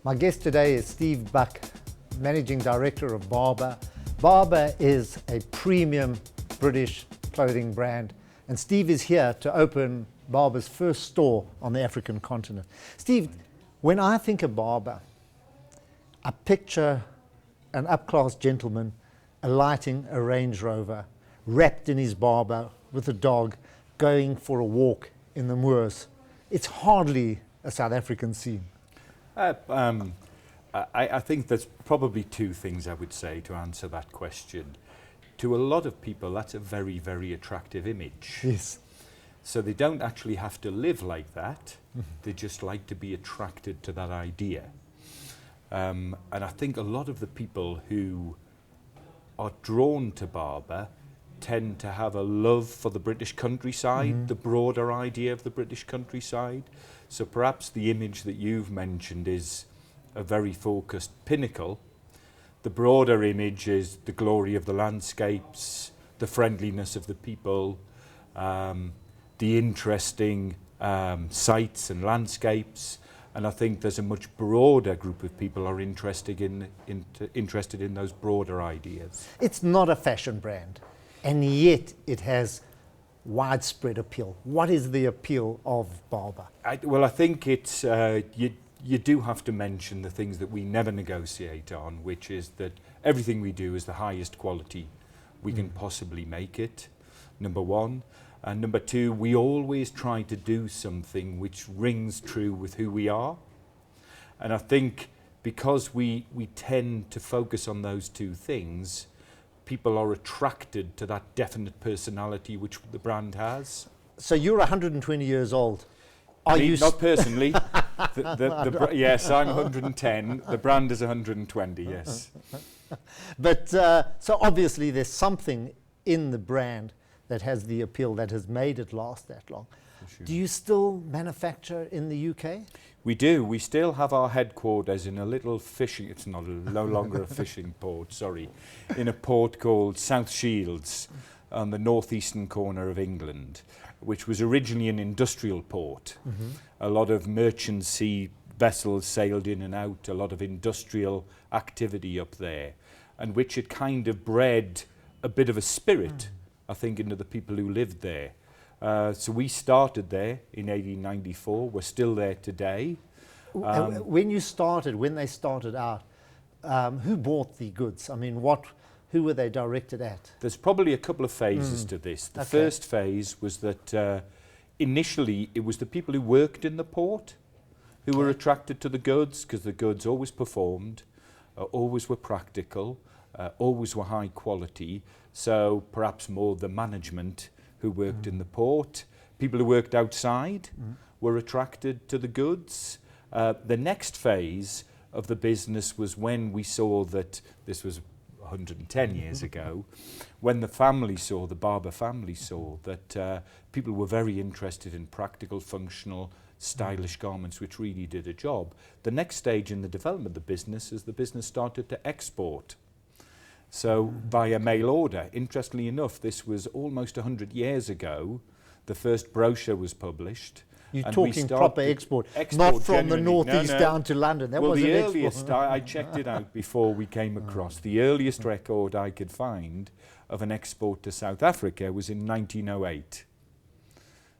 My guest today is Steve Buck, Managing Director of Barbour. Barbour is a premium British clothing brand, and Steve is here to open Barbour's first store on the African continent. Steve, when I think of Barbour, I picture an up-class gentleman alighting a Range Rover, wrapped in his Barbour with a dog, going for a walk in the moors. It's hardly a South African scene. I think there's probably two things I would say to answer that question. To a lot of people, that's a very, very attractive image. Yes. So they don't actually have to live like that. They just like to be attracted to that idea. And I think a lot of the people who are drawn to Barbour tend to have a love for the British countryside, the broader idea of the British countryside. So perhaps the image that you've mentioned is a very focused pinnacle. The broader image is the glory of the landscapes, the friendliness of the people, the interesting sights and landscapes. And I think there's a much broader group of people are interested in those broader ideas. It's not a fashion brand, and yet it has widespread appeal. What is the appeal of Barbour? Well, I think it's you do have to mention the things that we never negotiate on, which is that everything we do is the highest quality we can possibly make it, number one. And number two, we always try to do something which rings true with who we are. And I think because we tend to focus on those two things, people are attracted to that definite personality which the brand has. So you're 120 years old. Are you not personally. Yes, I'm 110. The brand is 120, yes. But so obviously there's something in the brand that has the appeal, that has made it last that long. Sure. Do you still manufacture in the UK? We do. We still have our headquarters in a little fishing, it's no longer a fishing port, sorry, in a port called South Shields on the northeastern corner of England, which was originally an industrial port. A lot of merchant sea vessels sailed in and out, a lot of industrial activity up there, and which had kind of bred a bit of a spirit, I think, into the people who lived there. So we started there in 1894. We're still there today. When they started out, who bought the goods? I mean, who were they directed at? There's probably a couple of phases to this. The first phase was that initially it was the people who worked in the port who were attracted to the goods, because the goods always performed, always were practical, always were high quality. So perhaps more the management who worked in the port. People who worked outside were attracted to the goods. The next phase of the business was when we saw that, this was 110 years ago, when the Barbour family saw that people were very interested in practical, functional, stylish garments which really did a job. The next stage in the development of the business is the business started to export. So via mail order. Interestingly enough, this was almost 100 years ago. The first brochure was published. You're talking proper export, not from the northeast down to London. That was the earliest, I checked it out before we came across. The earliest record I could find of an export to South Africa was in 1908.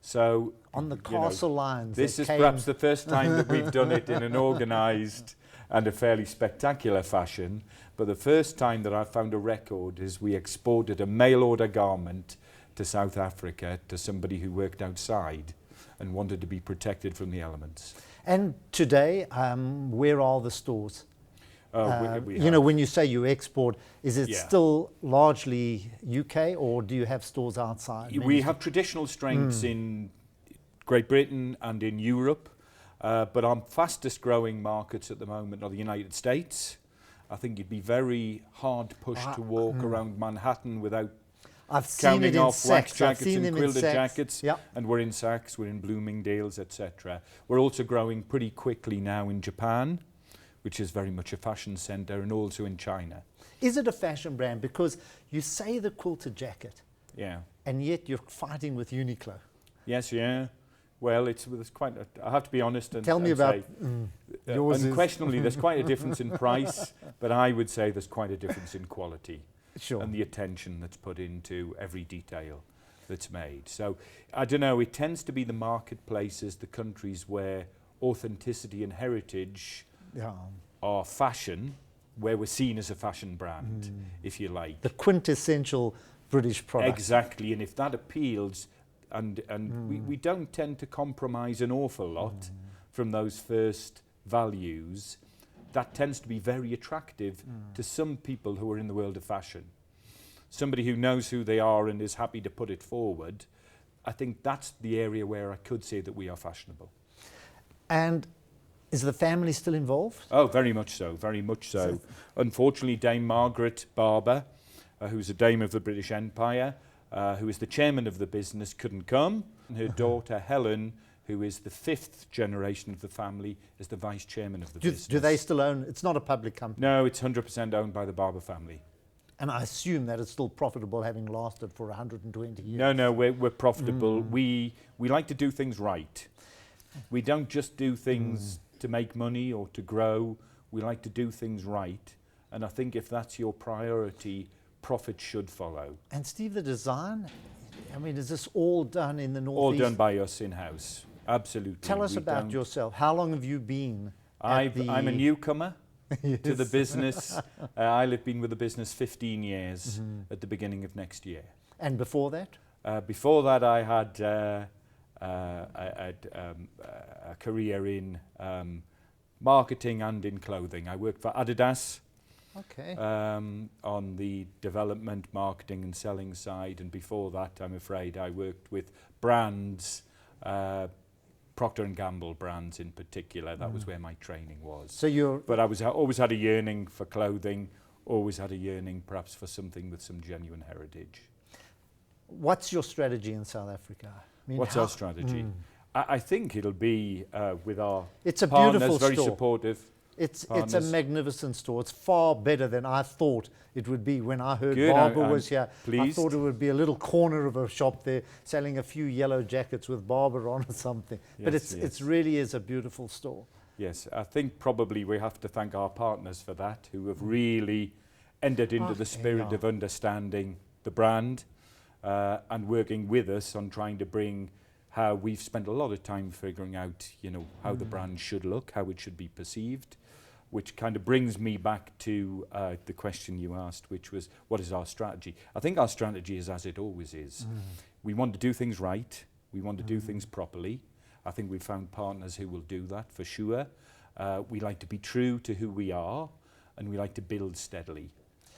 So on the castle lines. This is perhaps the first time that we've done it in an organised and a fairly spectacular fashion. But the first time that I found a record is we exported a mail order garment to South Africa to somebody who worked outside and wanted to be protected from the elements. And today, where are the stores? We when you say you export, is it still largely UK, or do you have stores outside? We have traditional strengths in Great Britain and in Europe, but our fastest growing markets at the moment are the United States. I think you'd be very hard pushed to walk around Manhattan without counting off wax jackets and quilted jackets. Yep. And we're in Saks, we're in Bloomingdale's, etc. We're also growing pretty quickly now in Japan, which is very much a fashion centre, and also in China. Is it a fashion brand? Because you say the quilted jacket, yeah, and yet you're fighting with Uniqlo. Yes, yeah. Well, there's quite. I have to be honest and Tell me and about say, yours. unquestionably, there's quite a difference in price, but I would say there's quite a difference in quality Sure. and the attention that's put into every detail that's made. So I don't know. It tends to be the marketplaces, the countries where authenticity and heritage Yeah. are fashion, where we're seen as a fashion brand, if you like. The quintessential British product. Exactly, and if that appeals, and we don't tend to compromise an awful lot from those first values, that tends to be very attractive to some people who are in the world of fashion. Somebody who knows who they are and is happy to put it forward, I think that's the area where I could say that we are fashionable. And is the family still involved? Oh, very much so, very much so. Unfortunately, Dame Margaret Barbour, who's a Dame of the British Empire, who is the chairman of the business, couldn't come. And her daughter, Helen, who is the 5th generation of the family, is the vice chairman of the business. Do they still own? It's not a public company. No, it's 100% owned by the Barbour family. And I assume that it's still profitable, having lasted for 120 years. No, we're profitable. We like to do things right. We don't just do things to make money or to grow. We like to do things right. And I think if that's your priority, profit should follow. And Steve, the design, I mean, is this all done in the All Northeast? done by us in-house. Absolutely. Tell us We about don't- yourself. How long have you been I'm a newcomer to the Yes. business. I'll have been with the business 15 years at the beginning of next year. And before that? Before that, I had a career in marketing and in clothing. I worked for Adidas Okay. on the development, marketing and selling side. And before that, I'm afraid, I worked with brands, Procter & Gamble brands in particular. That was where my training was. So you're But I always had a yearning for clothing, always had a yearning perhaps for something with some genuine heritage. What's your strategy in South Africa? I mean, What's our strategy? I think it'll be with our It's a partners, beautiful very store. supportive. It's a partners. magnificent store. It's far better than I thought it would be when I heard Good, Barbour I'm was here. I pleased. thought it would be a little corner of a shop there selling a few yellow jackets with Barbour on or something. But Yes, it's really is a beautiful store. Yes, I think probably we have to thank our partners for that, who have really entered into the spirit yeah. of understanding the brand and working with us on trying to bring how we've spent a lot of time figuring out, how the brand should look, how it should be perceived, which kind of brings me back to the question you asked, which was, what is our strategy? I think our strategy is as it always is. We want to do things right. We want to do things properly. I think we've found partners who will do that for sure. We like to be true to who we are, and we like to build steadily.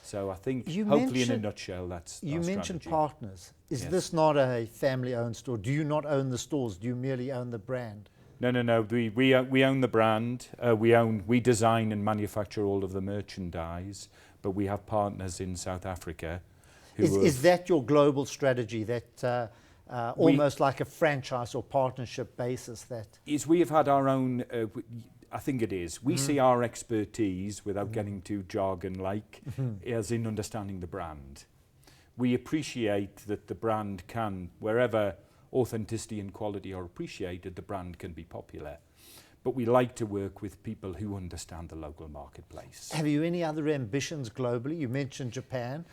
So I think, hopefully in a nutshell, that's You our mentioned strategy. partners. Is Yes. this not a family-owned store? Do you not own the stores? Do you merely own the brand? No. We own the brand. We design and manufacture all of the merchandise, but we have partners in South Africa. Is that your global strategy, that almost like a franchise or partnership basis? We have had our own, I think it is. We see our expertise, without getting too jargon-like, as in understanding the brand. We appreciate that the brand can, wherever authenticity and quality are appreciated, the brand can be popular. But we like to work with people who understand the local marketplace. Have you any other ambitions globally? You mentioned Japan.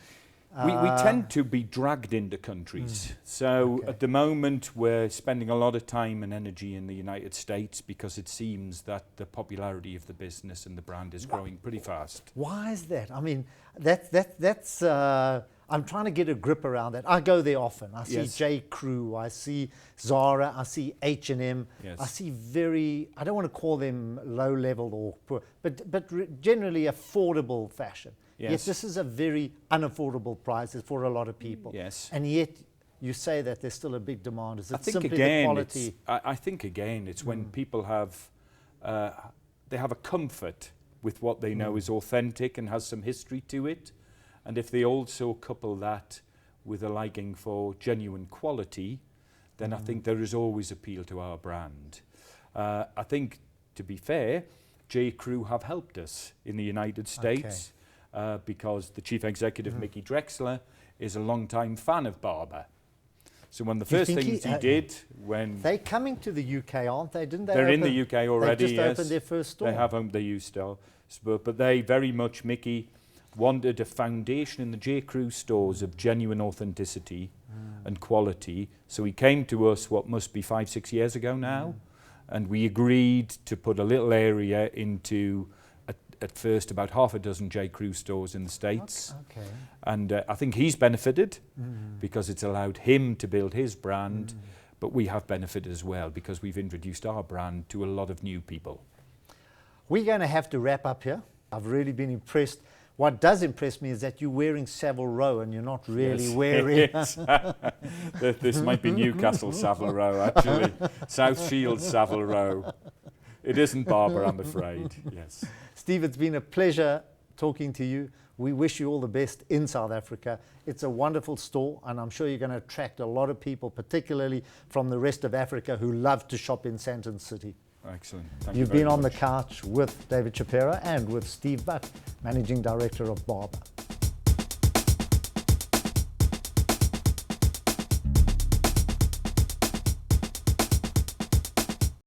We tend to be dragged into countries. So at the moment, we're spending a lot of time and energy in the United States because it seems that the popularity of the business and the brand is growing pretty fast. Why is that? I mean, that's I'm trying to get a grip around that. I go there often. I see Yes. J. Crew, I see Zara, I see H&M. Yes. I see I don't want to call them low level or poor, but generally affordable fashion. Yet Yes. this is a very unaffordable price for a lot of people. Yes. And yet you say that there's still a big demand. Is I it think simply again, the quality? I think again, it's when people have they have a comfort with what they know is authentic and has some history to it, and if they also couple that with a liking for genuine quality, then I think there is always appeal to our brand. I think, to be fair, J. Crew have helped us in the United States because the chief executive, Mickey Drexler, is a long-time fan of Barbour. So one of the Do you first think things he did when... They're coming to the UK, aren't they? Didn't they? They're in the UK already, They just opened their first store. They have opened their used store. But they very much, Mickey, wanted a foundation in the J. Crew stores of genuine authenticity and quality. So he came to us, what must be 5-6 years ago now, and we agreed to put a little area into, at first, about half a dozen J. Crew stores in the States. Okay. And I think he's benefited because it's allowed him to build his brand, but we have benefited as well because we've introduced our brand to a lot of new people. We're going to have to wrap up here. I've really been impressed. What does impress me is that you're wearing Savile Row and you're not really wearing... This might be Newcastle Savile Row, actually. South Shields Savile Row. It isn't Barbour, I'm afraid. Yes. Steve, it's been a pleasure talking to you. We wish you all the best in South Africa. It's a wonderful store, and I'm sure you're going to attract a lot of people, particularly from the rest of Africa, who love to shop in Sandton City. Excellent. Thank you You've very been on the much. couch with David Shapiro and with Steve Buck, Managing Director of Barbour.